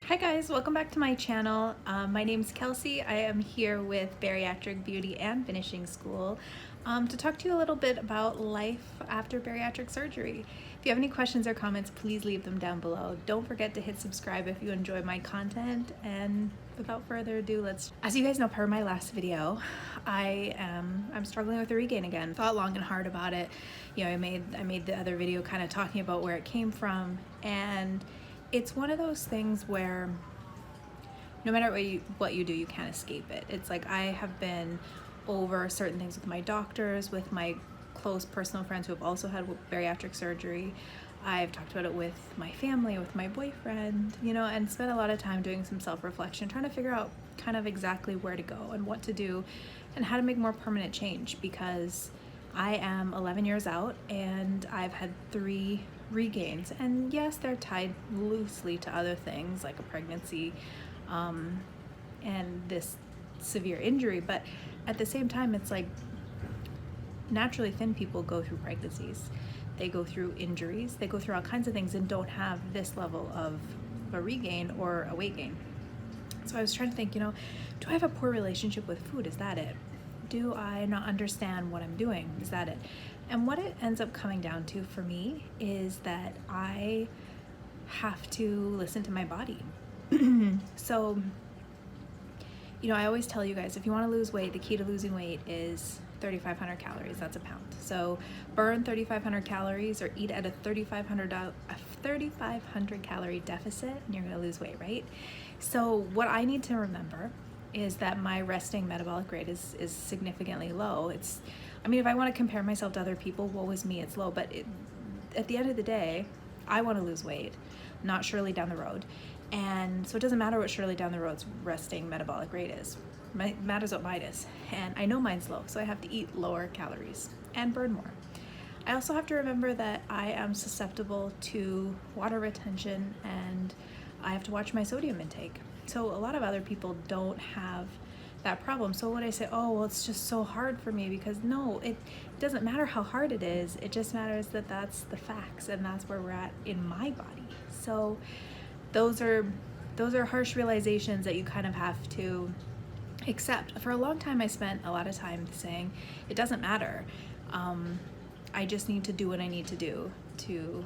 Hi guys, welcome back to my channel. My name's Kelsey. I am here with Bariatric Beauty and Finishing School to talk to you a little bit about life after bariatric surgery. If you have any questions or comments, please leave them down below. Don't forget to hit subscribe if you enjoy my content, and without further ado, as you guys know per my last video, I'm struggling with the regain again. Thought long and hard about it. You know, I made the other video kind of talking about where it came from, and it's one of those things where no matter what you do, you can't escape it. It's like I have been over certain things with my doctors, with my close personal friends who have also had bariatric surgery. I've talked about it with my family, with my boyfriend, you know, and spent a lot of time doing some self-reflection, trying to figure out kind of exactly where to go and what to do and how to make more permanent change, because I am 11 years out and I've had 3 regains, and yes, they're tied loosely to other things like a pregnancy and this severe injury, but at the same time, it's like naturally thin people go through pregnancies, they go through injuries, they go through all kinds of things and don't have this level of a regain or a weight gain. So I was trying to think, you know, do I have a poor relationship with food? Is that it? Do I not understand what I'm doing? Is that it? And what it ends up coming down to for me is that I have to listen to my body. So, you know, I always tell you guys, if you want to lose weight, the key to losing weight is 3,500 calories. That's a pound. So burn 3,500 calories or eat at a 3,500 calorie deficit and you're going to lose weight, right? So what I need to remember is that my resting metabolic rate is significantly low. I mean, if I want to compare myself to other people, woe is me, it's low. But at the end of the day, I want to lose weight, not Shirley down the road. And so it doesn't matter what Shirley down the road's resting metabolic rate is. It matters what mine is. And I know mine's low, so I have to eat lower calories and burn more. I also have to remember that I am susceptible to water retention and I have to watch my sodium intake. So a lot of other people don't have that problem. So when I say, oh, well, it's just so hard for me, because no, it doesn't matter how hard it is. It just matters that that's the facts and that's where we're at in my body. So those are harsh realizations that you kind of have to accept. For a long time, I spent a lot of time saying, it doesn't matter. I just need to do what I need to do to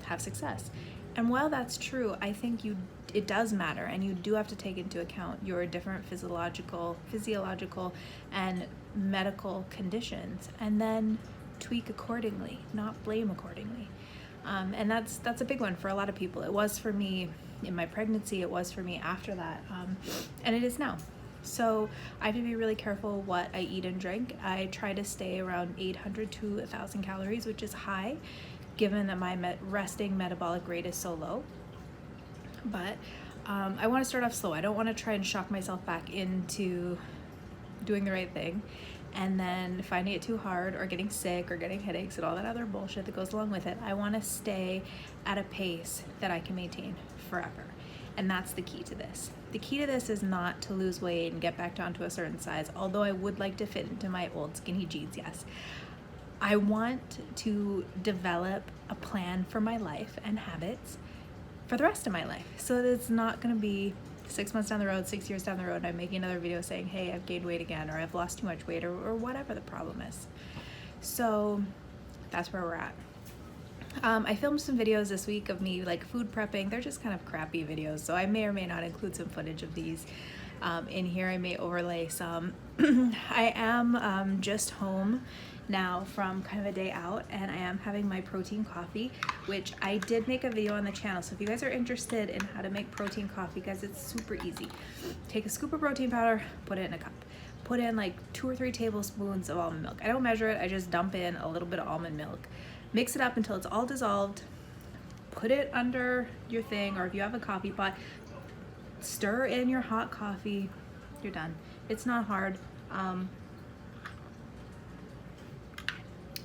have success. And while that's true, I think it does matter, and you do have to take into account your different physiological and medical conditions, and then tweak accordingly, not blame accordingly. And that's a big one for a lot of people. It was for me in my pregnancy, it was for me after that, and it is now. So I have to be really careful what I eat and drink. I try to stay around 800 to 1,000 calories, which is high, given that my resting metabolic rate is so low. But I want to start off slow. I don't want to try and shock myself back into doing the right thing and then finding it too hard or getting sick or getting headaches and all that other bullshit that goes along with it. I want to stay at a pace that I can maintain forever. And that's the key to this. The key to this is not to lose weight and get back down to a certain size, although I would like to fit into my old skinny jeans, yes. I want to develop a plan for my life and habits for the rest of my life. So that it's not going to be 6 months down the road, 6 years down the road, and I'm making another video saying, hey, I've gained weight again, or I've lost too much weight, or whatever the problem is. So that's where we're at. I filmed some videos this week of me like food prepping. They're just kind of crappy videos, so I may or may not include some footage of these in here. I may overlay some. I am just home now from kind of a day out, and I am having my protein coffee, which I did make a video on the channel. So if you guys are interested in how to make protein coffee, guys, it's super easy. Take a scoop of protein powder, put it in a cup. Put in like 2 or 3 tablespoons of almond milk. I don't measure it, I just dump in a little bit of almond milk. Mix it up until it's all dissolved. Put it under your thing, or if you have a coffee pot, stir in your hot coffee. You're done. It's not hard.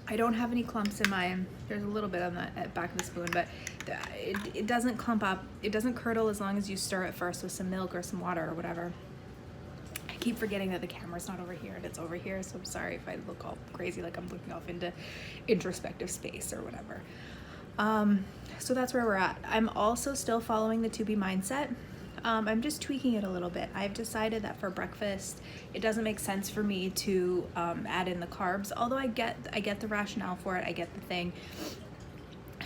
I don't have any clumps in mine. There's a little bit on the back of the spoon, but it doesn't clump up. It doesn't curdle as long as you stir it first with some milk or some water or whatever. I keep forgetting that the camera's not over here and it's over here, so I'm sorry if I look all crazy like I'm looking off into introspective space or whatever. So that's where we're at. I'm also still following the 2B mindset. I'm just tweaking it a little bit. I've decided that for breakfast, it doesn't make sense for me to add in the carbs, although I get the rationale for it, I get the thing.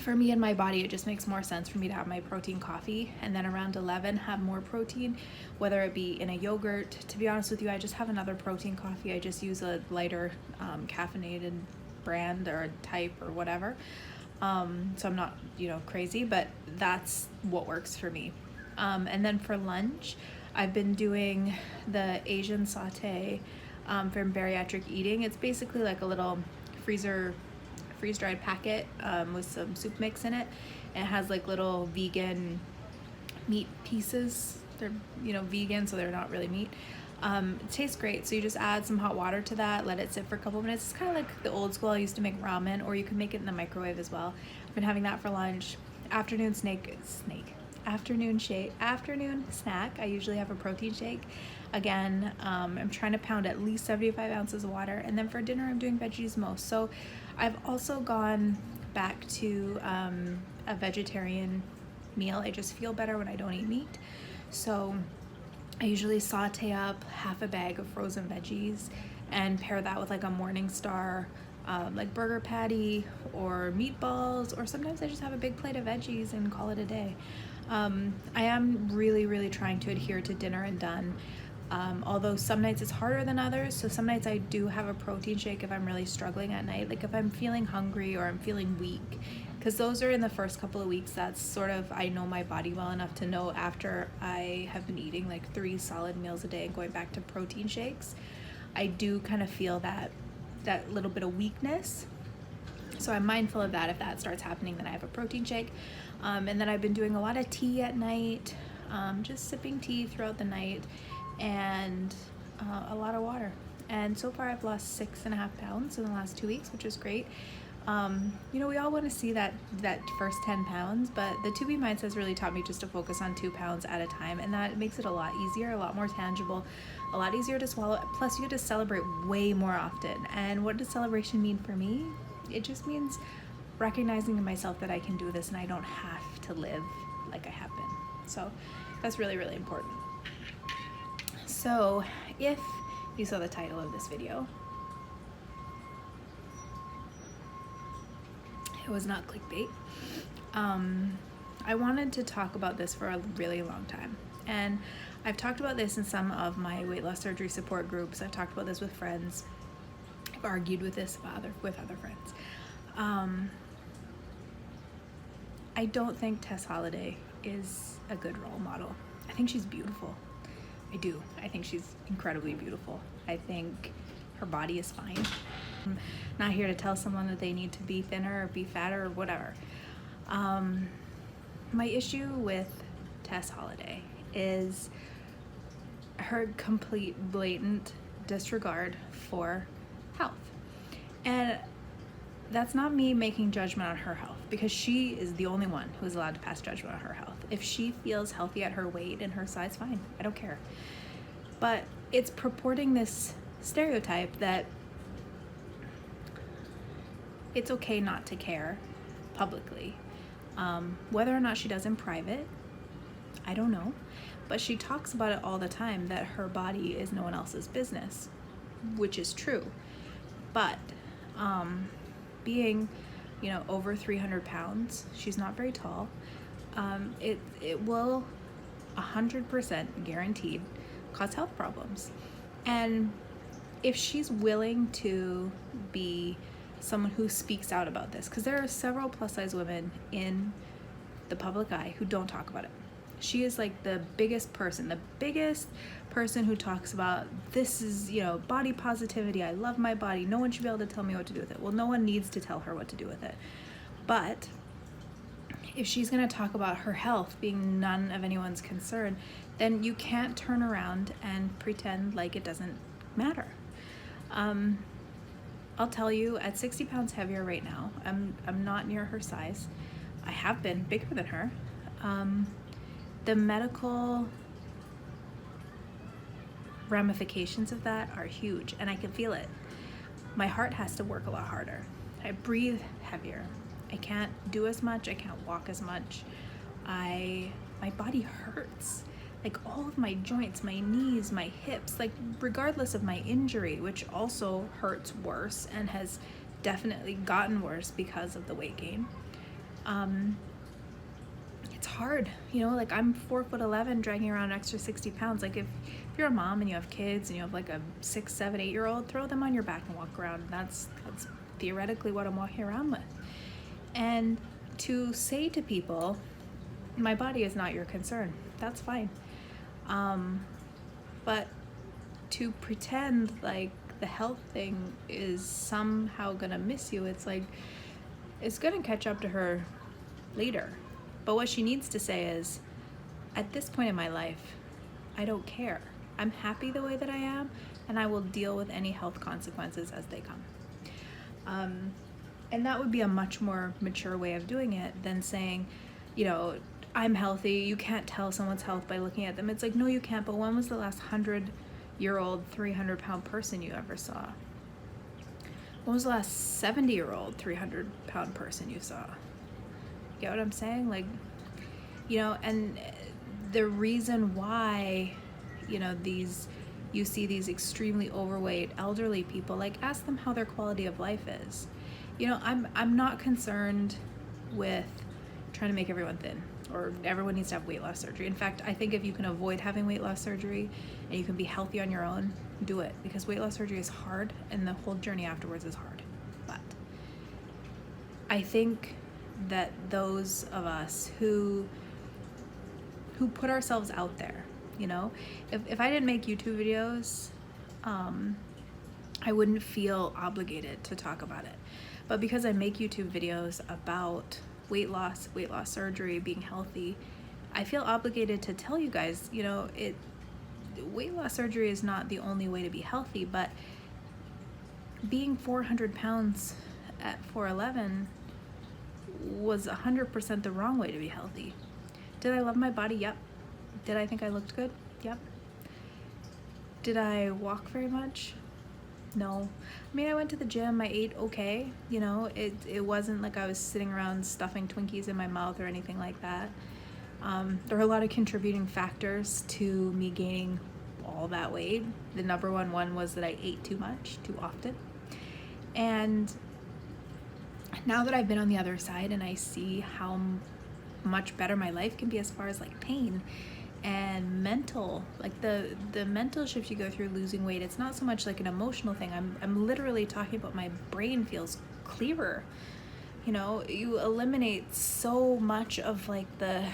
For me and my body, it just makes more sense for me to have my protein coffee and then around 11 have more protein, whether it be in a yogurt. To be honest with you, I just have another protein coffee. I just use a lighter caffeinated brand or type or whatever. So I'm not, crazy, but that's what works for me. And then for lunch, I've been doing the Asian saute from bariatric eating. It's basically like a little freeze-dried packet with some soup mix in it. And it has like little vegan meat pieces. They're, vegan, so they're not really meat. It tastes great. So you just add some hot water to that, let it sit for a couple of minutes. It's kind of like the old school. I used to make ramen, or you can make it in the microwave as well. I've been having that for lunch. Afternoon snack, I usually have a protein shake. Again, I'm trying to pound at least 75 ounces of water. And then for dinner, I'm doing veggies most. So I've also gone back to a vegetarian meal. I just feel better when I don't eat meat. So I usually saute up half a bag of frozen veggies and pair that with like a Morningstar like burger patty or meatballs, or sometimes I just have a big plate of veggies and call it a day. I am really trying to adhere to dinner and done. Although some nights it's harder than others, so some nights I do have a protein shake if I'm really struggling at night, like if I'm feeling hungry or I'm feeling weak, because those are in the first couple of weeks. That's sort of, I know my body well enough to know after I have been eating like 3 solid meals a day and going back to protein shakes, I do kind of feel that little bit of weakness. So I'm mindful of that. If that starts happening, then I have a protein shake. And then I've been doing a lot of tea at night, just sipping tea throughout the night, and a lot of water. And so far I've lost 6.5 pounds in the last 2 weeks, which is great. We all want to see that first 10 pounds, but the 2B mindset has really taught me just to focus on 2 pounds at a time, and that makes it a lot easier, a lot more tangible, a lot easier to swallow. Plus you get to celebrate way more often. And what does celebration mean for me? It just means recognizing in myself that I can do this and I don't have to live like I have been. So that's really important. So if you saw the title of this video, it was not clickbait. I wanted to talk about this for a really long time, and I've talked about this in some of my weight loss surgery support groups. I've talked about this with friends. I've argued with this with other friends. I don't think Tess Holliday is a good role model. I think she's beautiful. I do. I think she's incredibly beautiful. I think her body is fine. I'm not here to tell someone that they need to be thinner or be fatter or whatever. My issue with Tess Holliday is her complete blatant disregard for health. And that's not me making judgment on her health, because she is the only one who is allowed to pass judgment on her health. If she feels healthy at her weight and her size, fine, I don't care. But it's purporting this stereotype that it's okay not to care publicly. Whether or not she does in private, I don't know. But she talks about it all the time, that her body is no one else's business, which is true. But being, over 300 pounds, she's not very tall, it will 100% guaranteed cause health problems. And if she's willing to be someone who speaks out about this, because there are several plus size women in the public eye who don't talk about it. She is like the biggest person who talks about, this is, body positivity. I love my body. No one should be able to tell me what to do with it. Well, no one needs to tell her what to do with it. But if she's going to talk about her health being none of anyone's concern, then you can't turn around and pretend like it doesn't matter. I'll tell you, at 60 pounds heavier right now, I'm not near her size. I have been bigger than her. The medical ramifications of that are huge, and I can feel it. My heart has to work a lot harder. I breathe heavier. I can't do as much. I can't walk as much. My body hurts. like all of my joints, my knees, my hips, like regardless of my injury, which also hurts worse and has definitely gotten worse because of the weight gain. It's hard, you know, like I'm 4'11", dragging around an extra 60 pounds. Like if you're a mom and you have kids and you have like a 6, 7, 8-year-old, throw them on your back and walk around. That's theoretically what I'm walking around with. And to say to people, my body is not your concern, that's fine. But to pretend like the health thing is somehow gonna miss you, it's like, it's gonna catch up to her later. But what she needs to say is, at this point in my life, I don't care. I'm happy the way that I am, and I will deal with any health consequences as they come. And that would be a much more mature way of doing it than saying, you know, I'm healthy. You can't tell someone's health by looking at them. It's like, no, you can't. But when was the last 100-year-old, 300-pound person you ever saw? When was the last 70-year-old, 300-pound person you saw? Get what I'm saying? Like, you know, and the reason why, you know, you see these extremely overweight elderly people, like, ask them how their quality of life is. You know, I'm not concerned with trying to make everyone thin or everyone needs to have weight loss surgery. In fact, I think if you can avoid having weight loss surgery and you can be healthy on your own, do it, because weight loss surgery is hard and the whole journey afterwards is hard. But I think that those of us who put ourselves out there, you know, if I didn't make YouTube videos, I wouldn't feel obligated to talk about it. But because I make YouTube videos about weight loss surgery, being healthy, I feel obligated to tell you guys, you know, weight loss surgery is not the only way to be healthy, but being 400 pounds at 4'11" was 100% the wrong way to be healthy. Did I love my body? Yep. Did I think I looked good? Yep. Did I walk very much? No. I mean, I went to the gym, I ate okay, you know, it wasn't like I was sitting around stuffing Twinkies in my mouth or anything like that. There were a lot of contributing factors to me gaining all that weight. The number one was that I ate too much, too often. And now that I've been on the other side and I see how much better my life can be as far as like pain and mental, like the mental shift you go through losing weight, it's not so much like an emotional thing. I'm literally talking about my brain feels clearer. You know, you eliminate so much of like the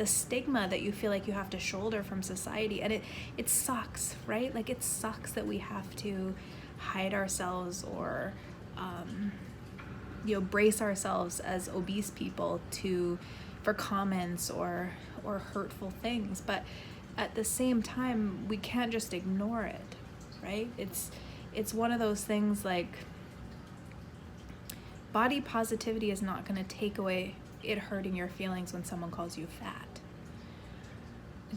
stigma that you feel like you have to shoulder from society, and it sucks, right? Like it sucks that we have to hide ourselves or you know, brace ourselves as obese people for comments or hurtful things. But at the same time, we can't just ignore it, right? It's one of those things, like, body positivity is not going to take away it hurting your feelings when someone calls you fat.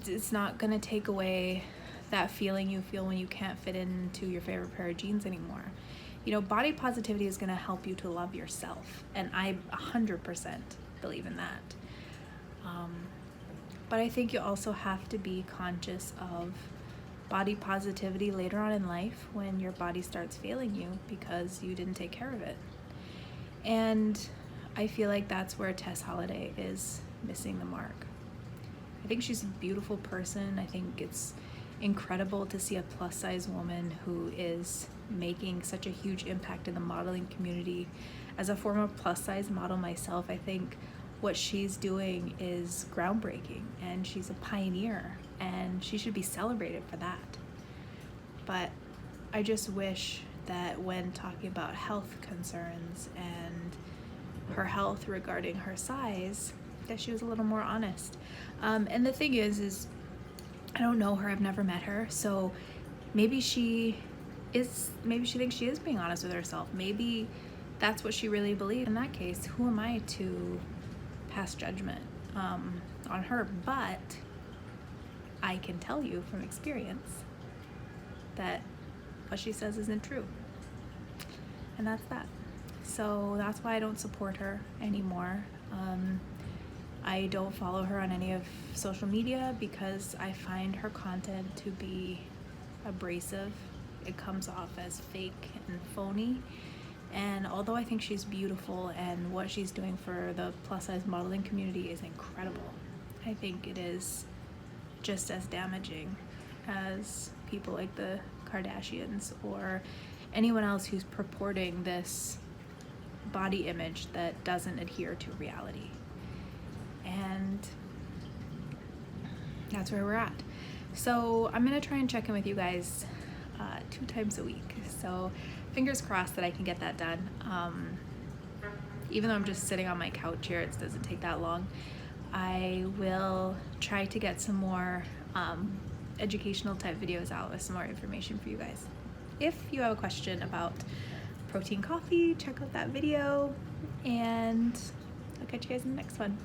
It's not going to take away that feeling you feel when you can't fit into your favorite pair of jeans anymore. You know, body positivity is going to help you to love yourself, and I 100% believe in that. But I think you also have to be conscious of body positivity later on in life when your body starts failing you because you didn't take care of it. And I feel like that's where Tess Holliday is missing the mark. I think she's a beautiful person. I think it's incredible to see a plus size woman who is making such a huge impact in the modeling community. As a former plus size model myself, I think what she's doing is groundbreaking, and she's a pioneer, and she should be celebrated for that. But I just wish that when talking about health concerns and her health regarding her size, that she was a little more honest. And the thing is I don't know her, I've never met her, so maybe she thinks she is being honest with herself. Maybe that's what she really believes. In that case, who am I to pass judgment on her? But I can tell you from experience that what she says isn't true, and that's that. So that's why I don't support her anymore. I don't follow her on any of social media because I find her content to be abrasive. It comes off as fake and phony. And although I think she's beautiful and what she's doing for the plus size modeling community is incredible, I think it is just as damaging as people like the Kardashians or anyone else who's purporting this body image that doesn't adhere to reality. And that's where we're at. So I'm gonna try and check in with you guys 2 times a week. So fingers crossed that I can get that done. Even though I'm just sitting on my couch here, it doesn't take that long. I will try to get some more educational type videos out with some more information for you guys. If you have a question about protein coffee, check out that video, and I'll catch you guys in the next one.